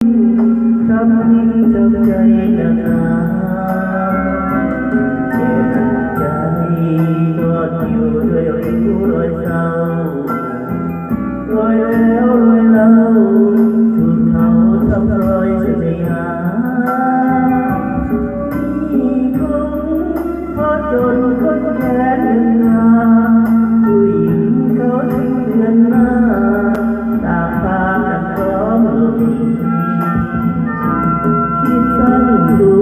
ทำยิ่งทำใจหนักหนาเจ็บใจทอดอยู่ด้วยริ้วรอยเศร้ารอยแล้วรอยเล่าถูกเขาทำรอยเสียหานี่คงเพราะจนคนแค้นเงินราผู้หญิงเขาทิ้งเดือนหน้าตาพากันพร้อมลงคิดสั้นดู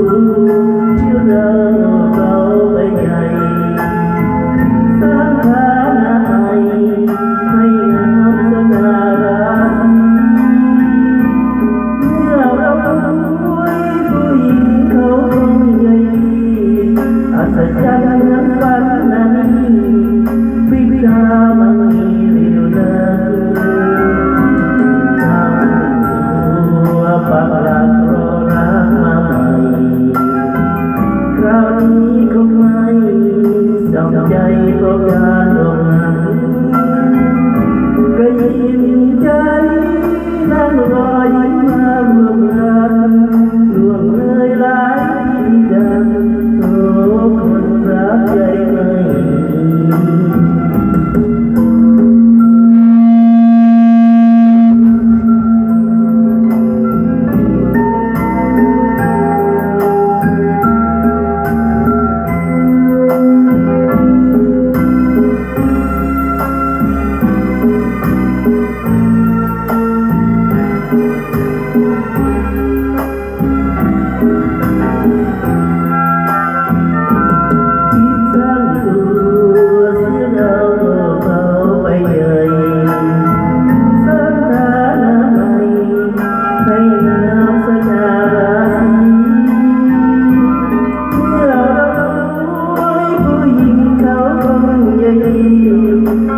เที่ยวเดินเราไปใหญ่สร้างฐานะใหม่ให้งามสง่าราศีเมื่อเรารวยผู้หญิงเขาคงใหญ่อัศจรรย์เหมือนฝันนั้นปิดตามันมีเรียวเดินตัวปากหลักรอรักมาใหม่คราวนี้คงไม่สองใจเพราะการหลงหันกระยิมใจนั่งรอยิ้มมาร่วมรักล่วงเลยหลายปีดังโอ้คนรักใจไม่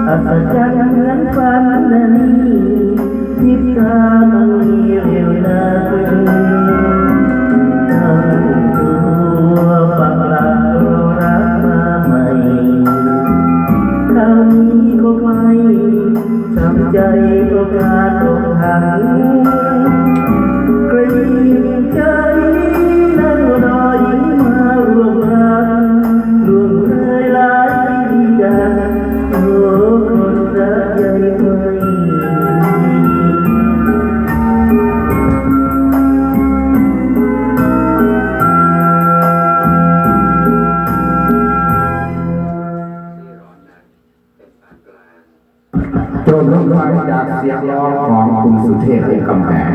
อัศจรรย์เหมือนฝันนั้นทิพย์ตามันมีเรียวนาทั้งตัวปักหลักรอรักมาใหม่คราวนี้ก็ไม่ทำใจเพราะการหลงหันกระยิมใจนั่งรอยิ้มมาร่วมรักล่วงเลยหลายปีดังโอ้คนรักใจไม่โจทย์ลงมาจากเสียงร้องของคุณสุเทพกำแพง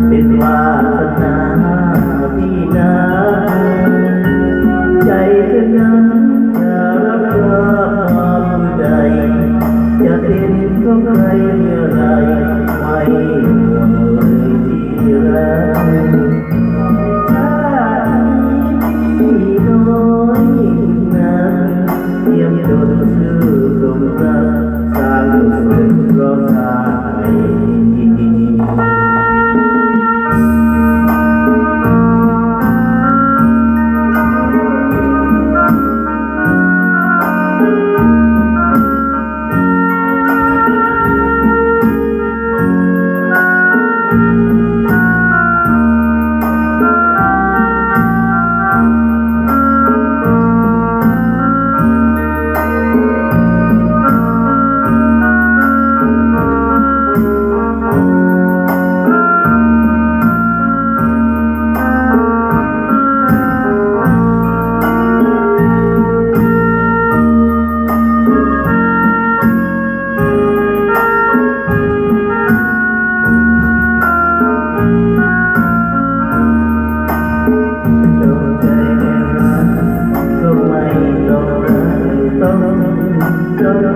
เป็นวาสนาพี่นาใจเธอนั้นจะรับรอง นชื่อตรงรักสร้างสุดเพราะ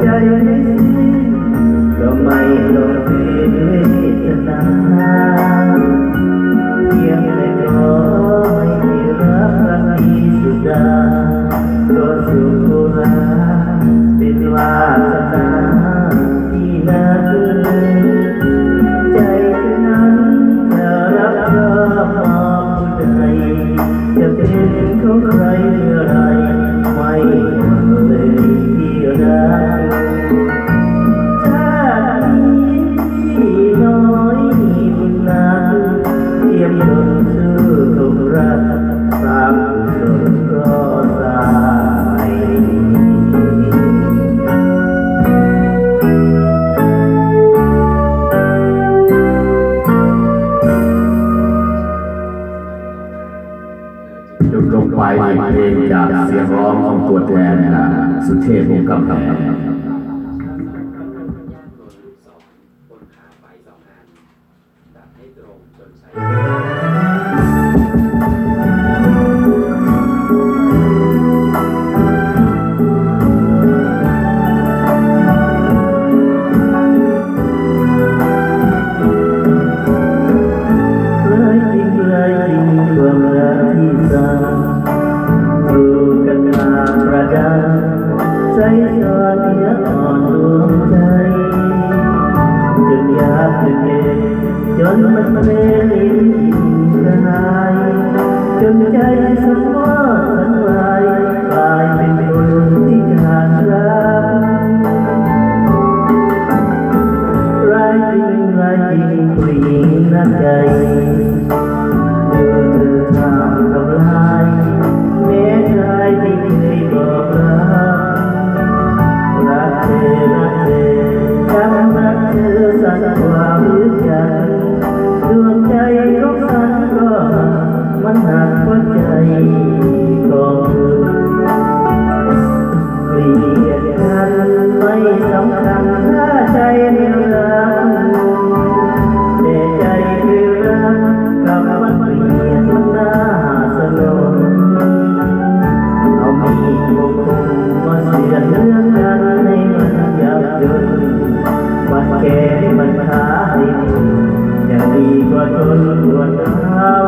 ใจก็ไม่ต้องเป็นเวทนาเพียงแต่ขอให้รักรักดีสุดาก็สุขโบราณเป็นวาสนาที่น่าทึ่งใจนั้นจะรับชอบมอบผู้ใดจะเป็นของใครเมื่อไรไม่หวังเลยที่รักน้อยบุญนาเทียมจนชื่อตรงรักสร้างกุศลรอสายจบลงไปเพลงจากเสียงร้องของตัวแทนสุเทพวงศ์กำแพงใจสอนเนื้ออ่อนดวงใจจนอยากจะเก็บจนมันเล่ลิ้นกระหายจนใจสังวรสังวายกลายเป็นคนที่ขาดรักร้ายจริงผู้หญิงนักใจเธอทำทำลายแม้ชายที่เคยบอกรักรักเธอจำรักเธอสั่นกว่ารู้จักดวงใจของฉันก็มันหักหัวใจของเธอเกลียดกันไม่สำคัญถ้าใจไม่รักแต่ใจคือรักกับมันเปลี่ยนมันน่าสลดเอามีดคมมาเสียดเรื่องกันให้มันยับเยินมันแก่มันขาให้ยังดีกว่าทนปวดร้าว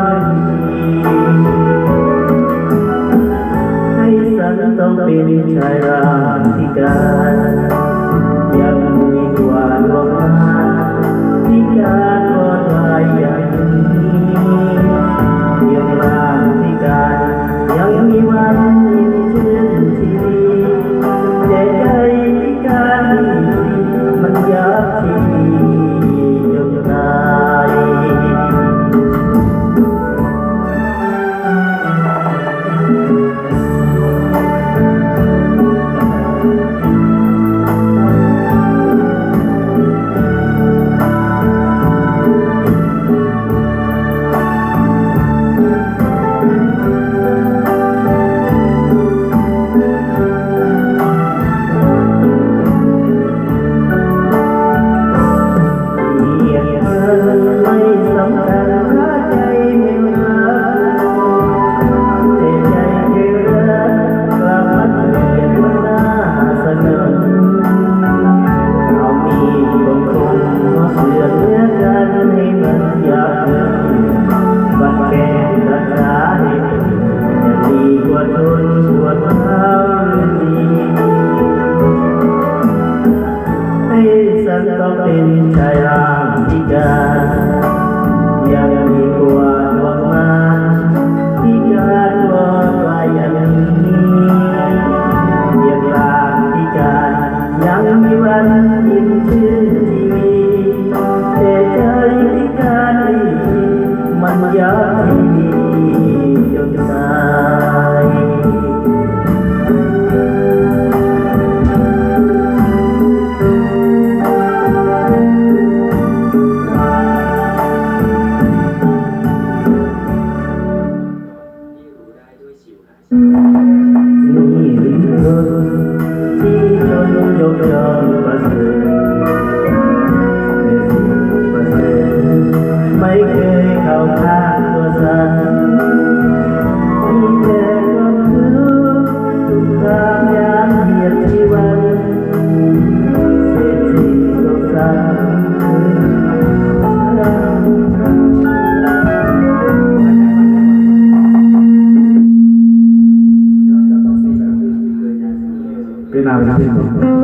ให้ฉันต้องเป็นชายร่างพิการยังมีกว่าดวงตาพิการอ่อนไหวอย่างนี้เพียงร่างพิการยังมีวันยิ้มชื่นชีวิตแต่ใจพิการมันยับชีวิตจนตายใจ นี่หรือคนที่จนยกย่องประเสริฐในสิ่งประเสริฐไม่เคยเข้าข้างตัวสันมีแต่ความทุกข์ทุกทางยามเหยียดที่วันเศรษฐีตกสารเป็นอะไรนะพี่น้อง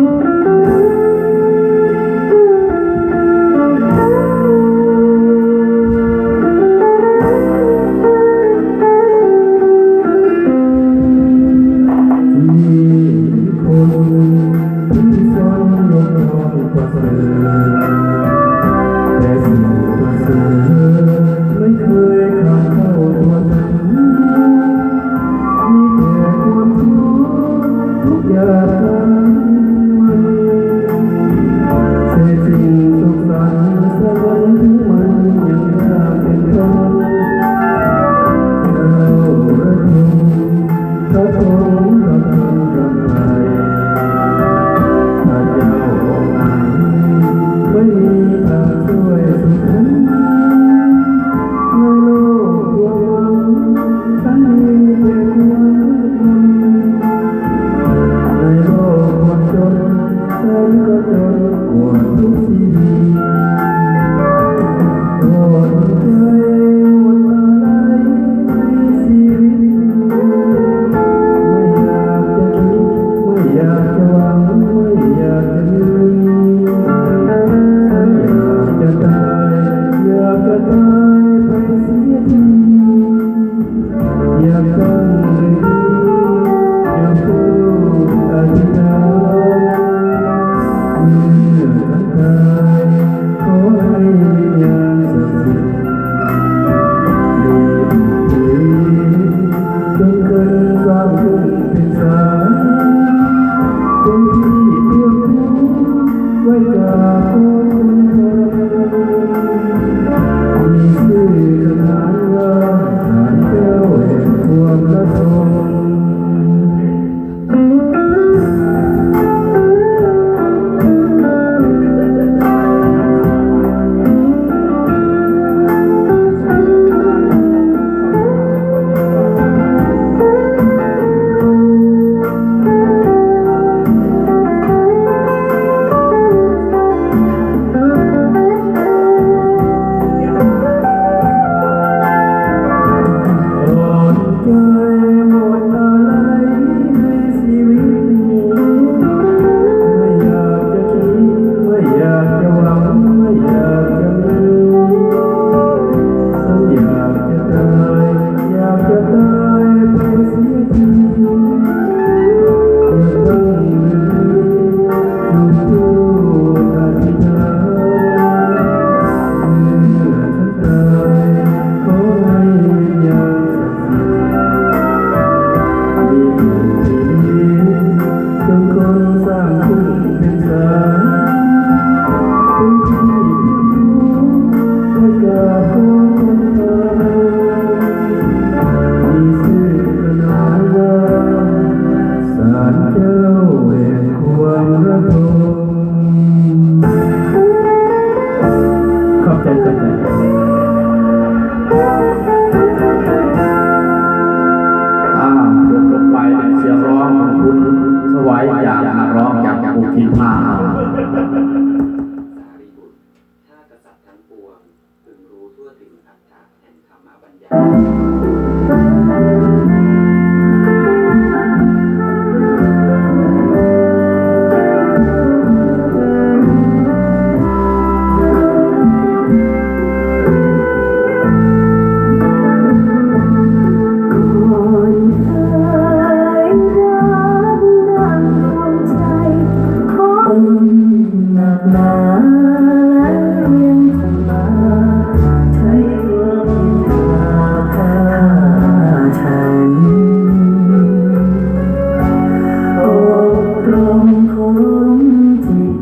มของจิต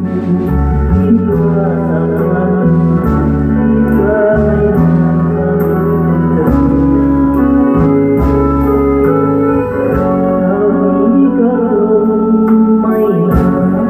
คิดว่าสักวันคิดว่าไม่นานจะเท่านี้ก็คงไม่นาน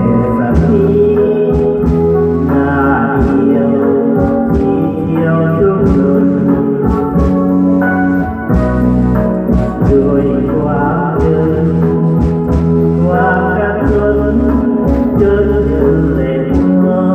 Hãy subscribe cho kênh Ghiền Mì Gõ để không bỏ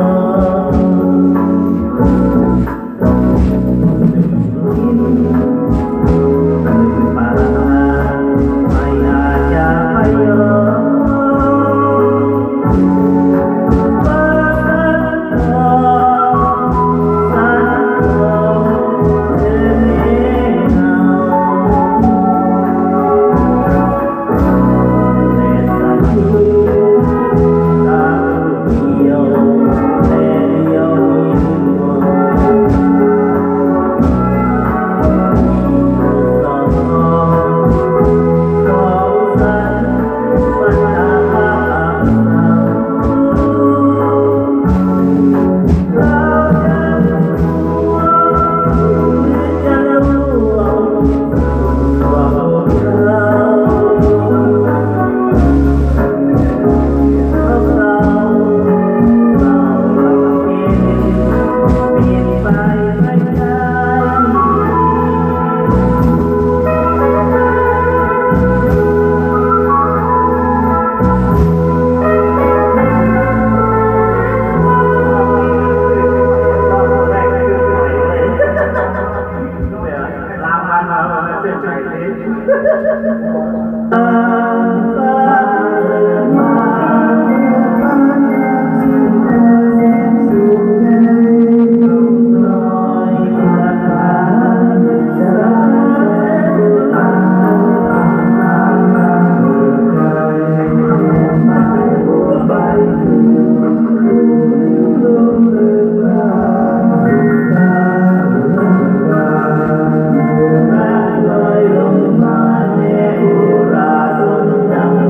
lỡ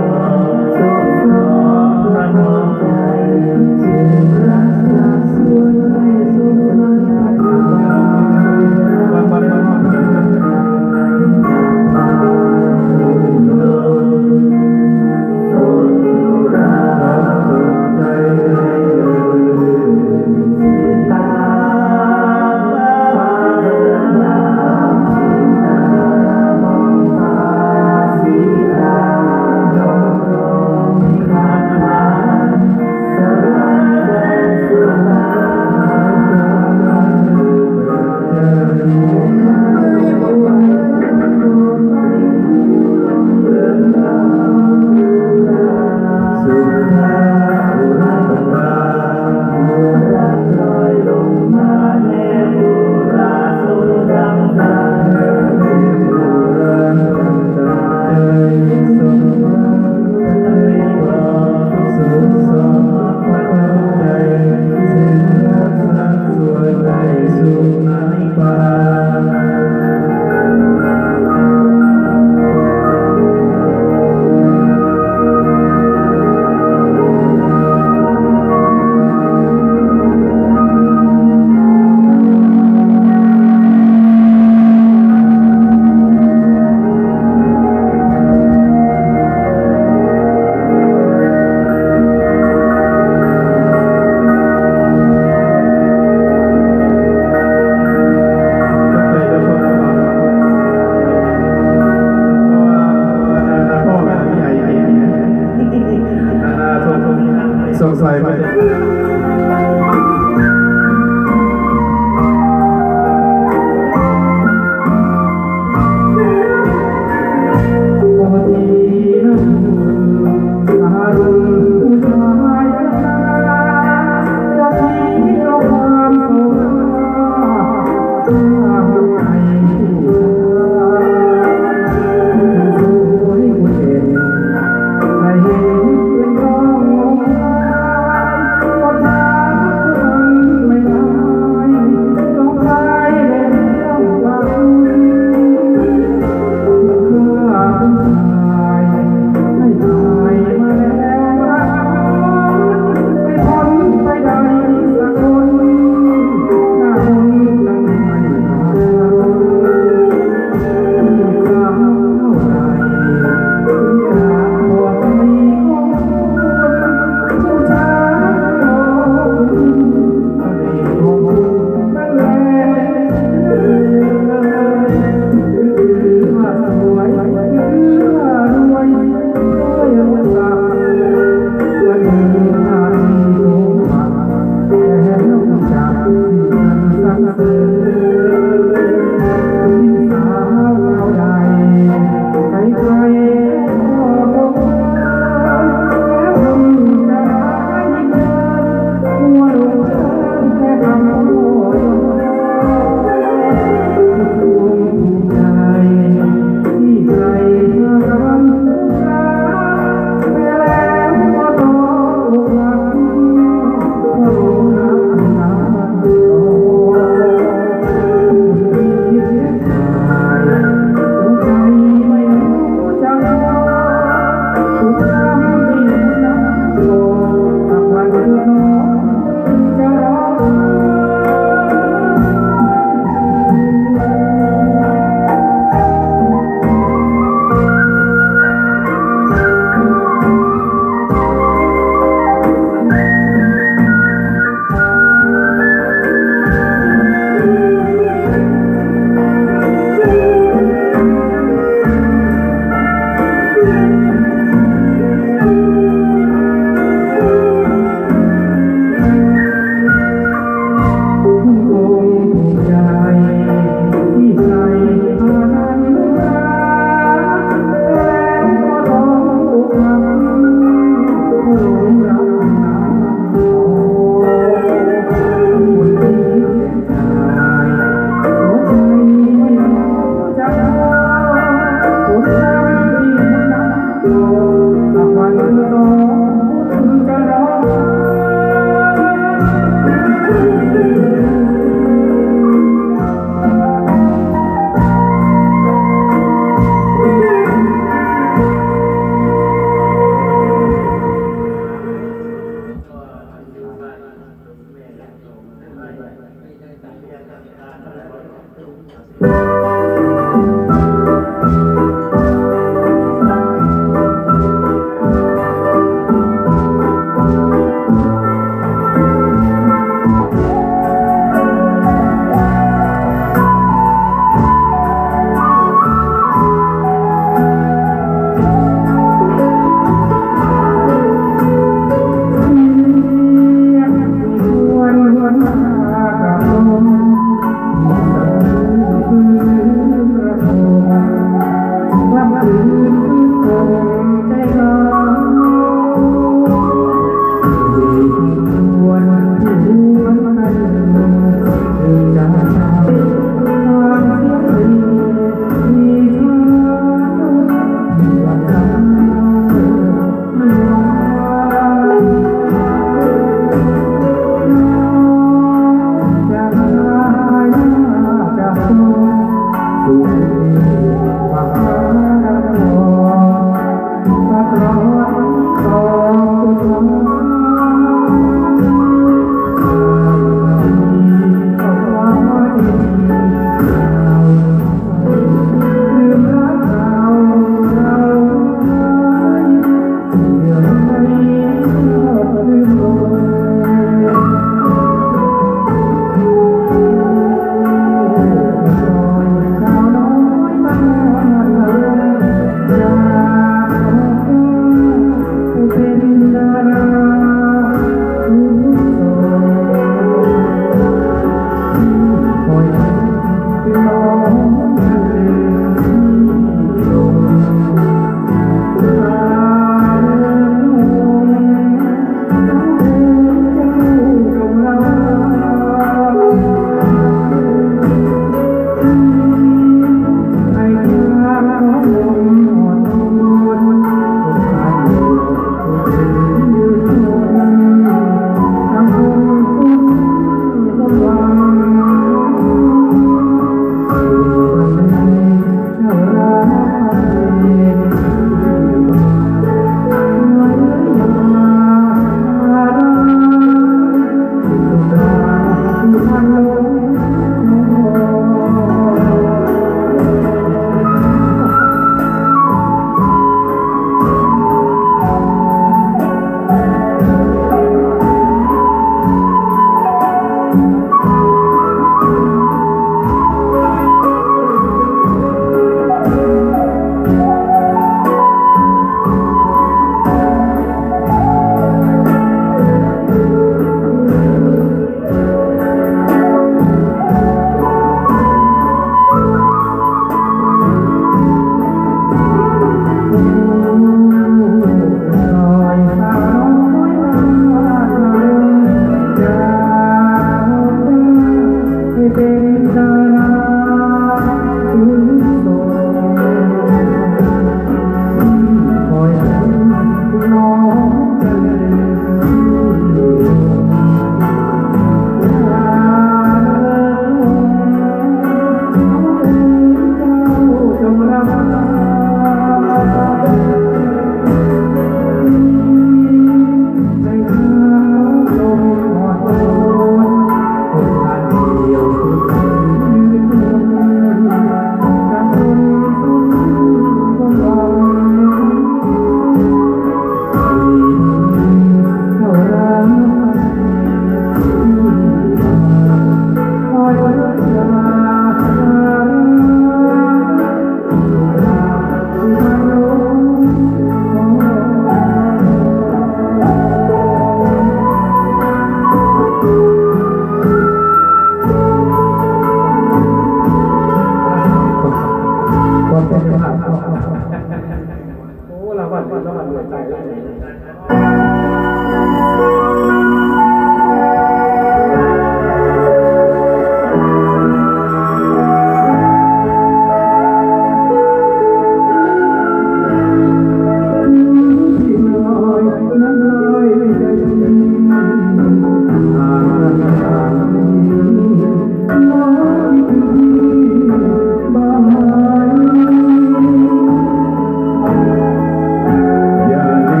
อย่าลื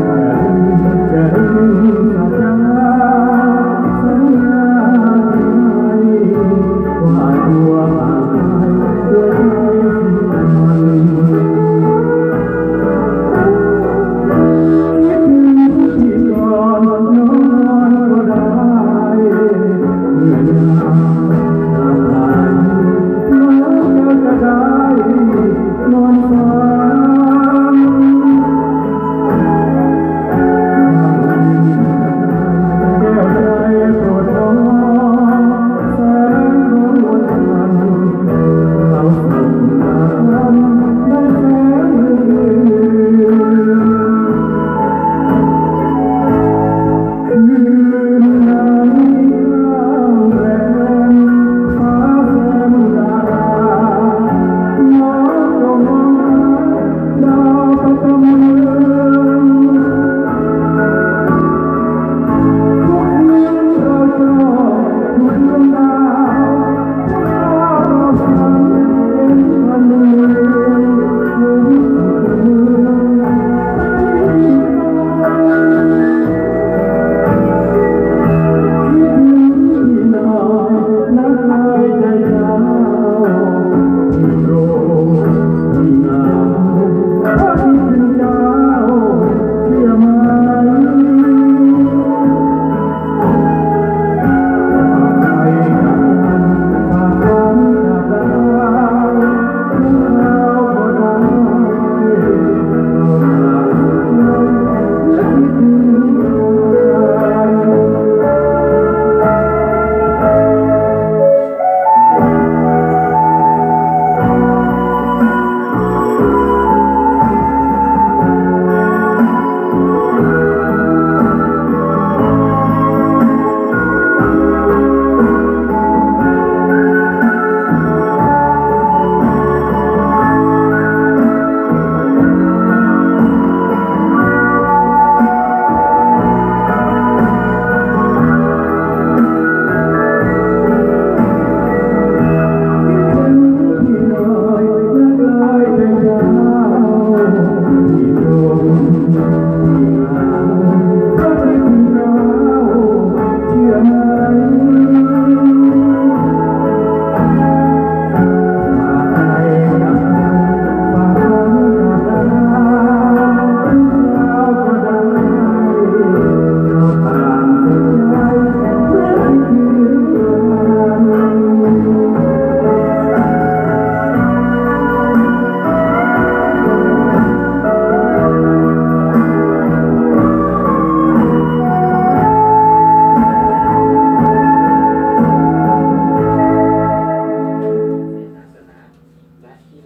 ม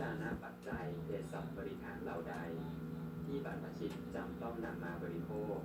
ดานาปัจจัยเภสัชบริหารเหล่าใดที่บรรพชิตจำต้องนำมาบริโภค